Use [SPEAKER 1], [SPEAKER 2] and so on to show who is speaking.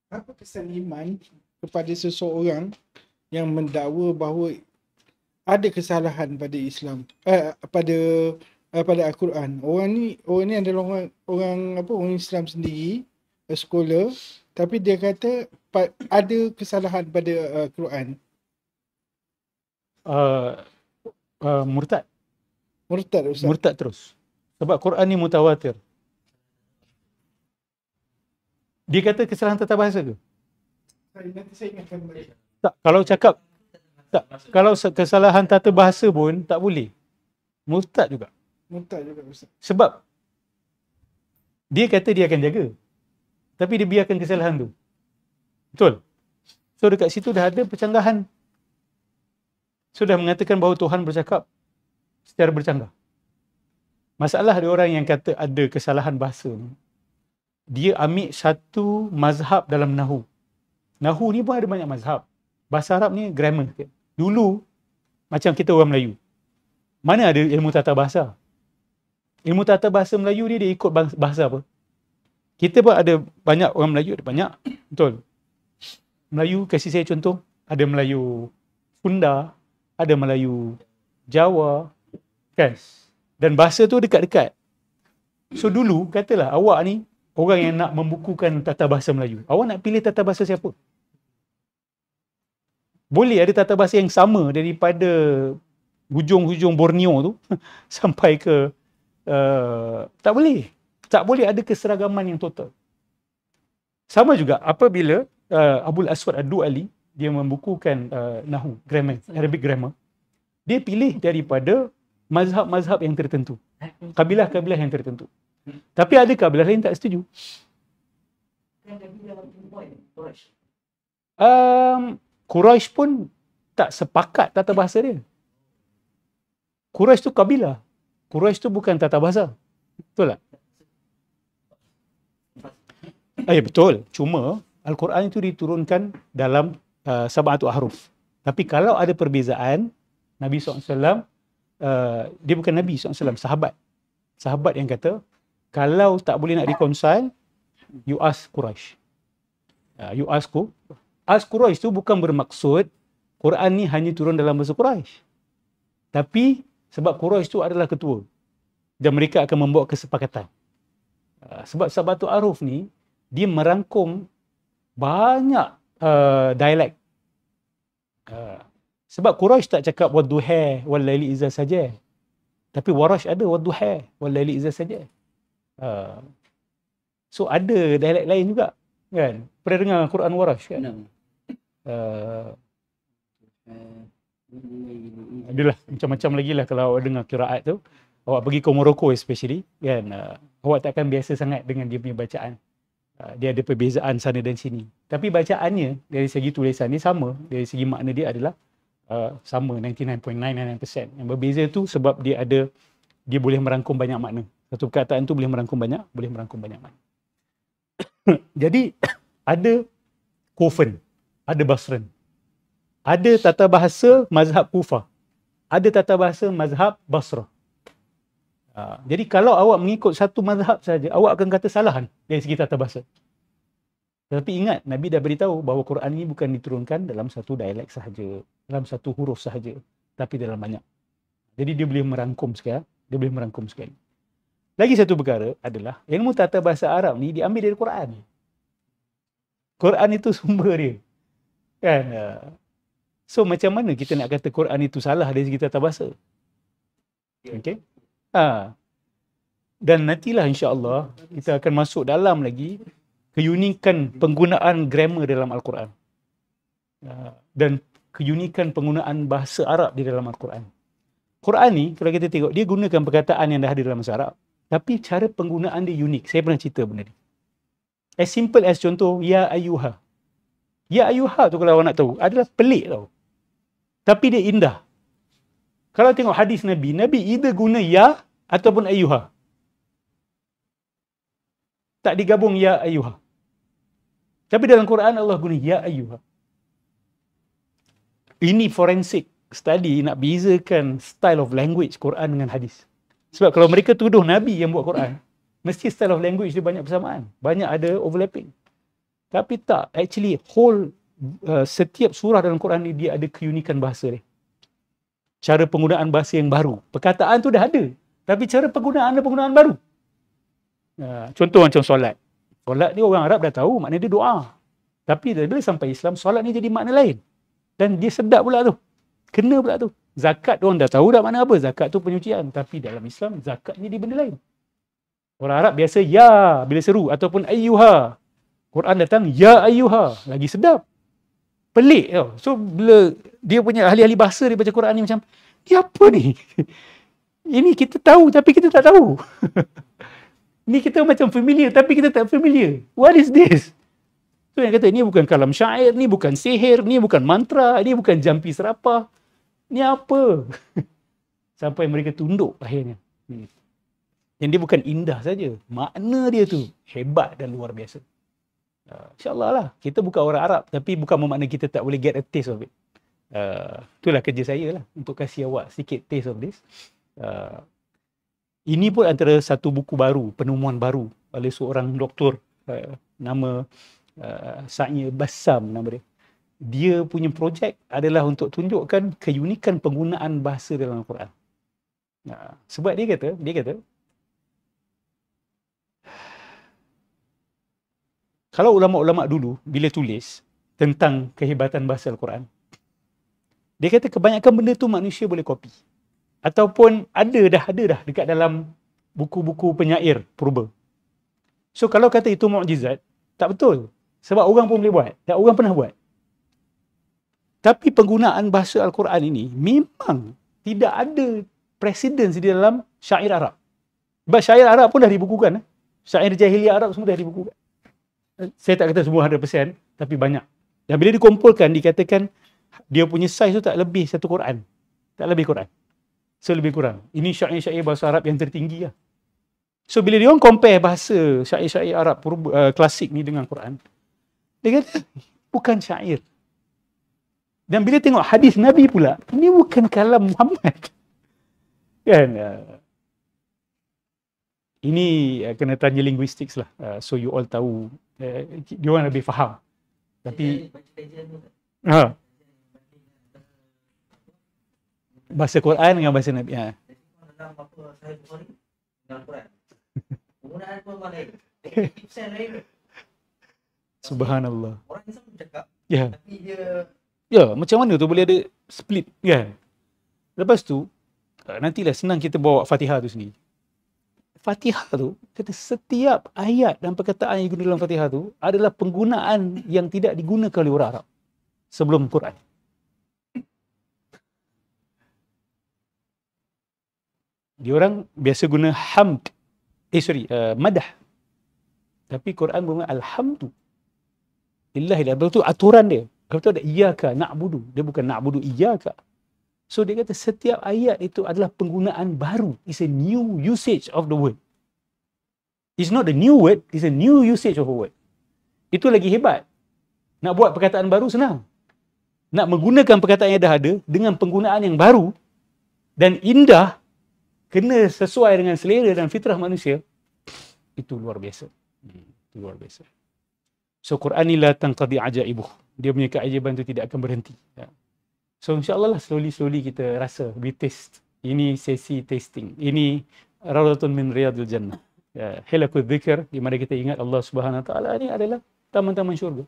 [SPEAKER 1] Apa kesan iman kepada seseorang yang mendakwa bahawa ada kesalahan pada Islam, pada Al-Quran. Orang ni adalah orang Islam sendiri, scholar, tapi dia kata ada kesalahan pada Quran.
[SPEAKER 2] Uh, murtad.
[SPEAKER 1] Murtad, Ustaz.
[SPEAKER 2] Murtad terus. Sebab Quran ni mutawatir. Dia kata kesalahan tata bahasa ke?
[SPEAKER 1] Nanti saya ingatkan balik.
[SPEAKER 2] Tak, kalau cakap tak, kalau kesalahan tata bahasa pun tak boleh. Murtad juga.
[SPEAKER 1] Murtad juga, Ustaz.
[SPEAKER 2] Sebab dia kata dia akan jaga, tapi dia biarkan kesalahan tu. Betul? So dekat situ dah ada percanggahan. Sudah mengatakan bahawa Tuhan bercakap secara bercanggah. Masalah ada orang yang kata ada kesalahan bahasa ni. Dia ambil satu mazhab dalam Nahu. Nahu ni pun ada banyak mazhab. Bahasa Arab ni grammar. Dulu, macam kita orang Melayu. Mana ada ilmu tata bahasa? Ilmu tata bahasa Melayu ni dia ikut bahasa apa? Kita pun ada banyak orang Melayu, ada banyak. Betul. Melayu, kasih saya contoh. Ada Melayu Sunda, ada Melayu Jawa, kan? Dan bahasa tu dekat-dekat. So dulu, katalah awak ni orang yang nak membukukan tata bahasa Melayu. Awak nak pilih tata bahasa siapa? Boleh ada tata bahasa yang sama daripada hujung-hujung Borneo tu sampai ke tak boleh. Tak boleh ada keseragaman yang total. Sama juga apabila Abul Aswad Ad-Du'ali dia membukukan Nahu, grammar, Arabic grammar. Dia pilih daripada mazhab-mazhab yang tertentu. Kabilah-kabilah yang tertentu. Tapi ada kabilah lain tak setuju. Quraisy pun tak sepakat tata bahasa dia. Quraisy tu kabilah. Quraisy tu bukan tata bahasa. Betul tak? Betul. Cuma Al-Quran itu diturunkan dalam sab'atu ahruf. Tapi kalau ada perbezaan, Nabi SAW, dia bukan Nabi SAW, sahabat. Sahabat yang kata, kalau tak boleh nak reconcile, you ask Quraisy. You ask who? Ask Quraisy tu bukan bermaksud Quran ni hanya turun dalam bahasa Quraisy. Tapi sebab Quraisy tu adalah ketua dan mereka akan membawa kesepakatan. Sebab Sabatu Aruf ni dia merangkum banyak dialek. Sebab Quraisy tak cakap wadduha wal laili iza saja. Tapi Warash ada wadduha wal laili iza saja. So ada dialek lain juga, kan? Pernah dengar Quran Warash kan? Adalah macam-macam lagi lah kalau awak dengar qiraat tu. Awak pergi ke Morocco especially, kan? Awak takkan biasa sangat dengan dia punya bacaan. Dia ada perbezaan sana dan sini. Tapi bacaannya dari segi tulisan ni sama, dari segi makna dia adalah sama 99.99%. Yang berbeza tu sebab dia boleh merangkum banyak makna. Satu perkataan tu boleh merangkum banyak makna. Jadi ada Kufan, ada Basran. Ada tata bahasa mazhab Kufah. Ada tata bahasa mazhab Basrah. Jadi kalau awak mengikut satu mazhab saja, awak akan kata salahan dari segi tata bahasa. Tapi ingat, Nabi dah beritahu bahawa Quran ini bukan diturunkan dalam satu dialek sahaja, dalam satu huruf sahaja, tapi dalam banyak. Jadi dia boleh merangkum sekali. Lagi satu perkara adalah ilmu tata bahasa Arab ni diambil dari Quran. Quran itu sumber dia. Kan? So macam mana kita nak kata Quran itu salah dari segi tata bahasa? Okay? Dan nantilah insya-Allah kita akan masuk dalam lagi keunikan penggunaan grammar dalam Al-Quran. Dan keunikan penggunaan bahasa Arab di dalam Al-Quran. Quran ni kalau kita tengok dia gunakan perkataan yang dah ada dalam bahasa Arab, tapi cara penggunaan dia unik. Saya pernah cerita benda ni. As simple as contoh ya ayyuha. Ya ayyuha tu kalau awak nak tahu adalah pelik tau. Tapi dia indah. Kalau tengok hadis Nabi either guna ya ataupun ayyuha. Tak digabung ya ayyuha. Tapi dalam Quran Allah guna ya ayyuha. Ini forensik study nak bezakan style of language Quran dengan hadis. Sebab kalau mereka tuduh Nabi yang buat Quran, mesti style of language dia banyak persamaan. Banyak ada overlapping. Tapi tak, actually whole setiap surah dalam Quran ni dia ada keunikan bahasa dia. Cara penggunaan bahasa yang baru. Perkataan tu dah ada, tapi cara penggunaan baru. Contoh macam solat. Solat ni orang Arab dah tahu makna dia doa. Tapi bila sampai Islam, solat ni jadi makna lain. Dan dia sedap pula tu. Kena pula tu. Zakat orang dah tahu dah makna apa. Zakat tu penyucian. Tapi dalam Islam, zakat ni dia benda lain. Orang Arab biasa ya bila seru ataupun ayyuha. Quran datang ya ayyuha. Lagi sedap. Pelik tau. So bila dia punya ahli-ahli bahasa dia baca Quran ni macam, ni apa ni? Ini kita tahu tapi kita tak tahu. Ni kita macam familiar tapi kita tak familiar. What is this? So yang kata ni bukan kalam syair, ni bukan sihir, ni bukan mantra, ni bukan jampi serapah. Ni apa? Sampai mereka tunduk akhirnya. Yang dia bukan indah saja. Makna dia tu hebat dan luar biasa. InsyaAllah lah. Kita bukan orang Arab. Tapi bukan bermakna kita tak boleh get a taste of it. Itulah kerja saya lah. Untuk kasih awak sikit taste of this. Ini pun antara satu buku baru. Penemuan baru. Oleh seorang doktor. Nama Sa'ir Bassam nama dia. Dia punya projek adalah untuk tunjukkan keunikan penggunaan bahasa dalam Al-Quran. Sebab dia kata kalau ulama-ulama dulu bila tulis tentang kehebatan bahasa Al-Quran, dia kata kebanyakan benda tu manusia boleh copy. Ataupun ada dah dekat dalam buku-buku penyair purba. So kalau kata itu mukjizat, tak betul. Sebab orang pun boleh buat. Dan orang pernah buat. Tapi penggunaan bahasa Al-Quran ini memang tidak ada precedence di dalam syair Arab. Sebab syair Arab pun dah dibukukan. Syair jahiliah Arab semua dah dibukukan. Saya tak kata semua 100%, tapi banyak. Dan bila dikumpulkan, dikatakan dia punya saiz tu tak lebih satu Quran. Tak lebih Quran. So lebih kurang. Ini syair-syair bahasa Arab yang tertinggi lah. So bila dia orang compare bahasa syair-syair Arab klasik ni dengan Quran, dia kata bukan syair. Dan bila tengok hadis Nabi pula, ini bukan kalam Muhammad. Kan? Ini kena tanya linguistics lah. So you all tahu. Dia orang lebih faham. Tapi bahasa Quran dengan bahasa Nabi. Subhanallah.
[SPEAKER 3] Orang Islam bercakap.
[SPEAKER 2] Ya.
[SPEAKER 3] Tapi dia
[SPEAKER 2] Macam mana tu boleh ada split kan? Lepas tu nantilah senang kita bawa Fatihah tu sendiri. Fatihah tu kata setiap ayat dan perkataan yang digunakan dalam Fatihah tu adalah penggunaan yang tidak digunakan oleh orang Arab sebelum Quran. Dia orang biasa guna hamd. Madah. Tapi Quran guna alhamdu. Illahillah. Betul aturan dia. Betul ada iyyaka na'budu. Dia bukan na'budu iyyaka. So dia kata setiap ayat itu adalah penggunaan baru. It's a new usage of the word. It's not a new word, it's a new usage of a word. Itu lagi hebat. Nak buat perkataan baru senang. Nak menggunakan perkataan yang dah ada dengan penggunaan yang baru dan indah, kena sesuai dengan selera dan fitrah manusia, itu luar biasa. Itu luar biasa. So Quran ni la tanqadi ajaibuh. Dia punya keajaiban tu tidak akan berhenti. So insyaAllah lah slowly kita rasa, we taste. Ini sesi tasting. Ini Rawdatun min Riyadil Jannah. Hilakul Dzikr, di mana kita ingat Allah Subhanahu Wa Taala ni adalah taman-taman syurga.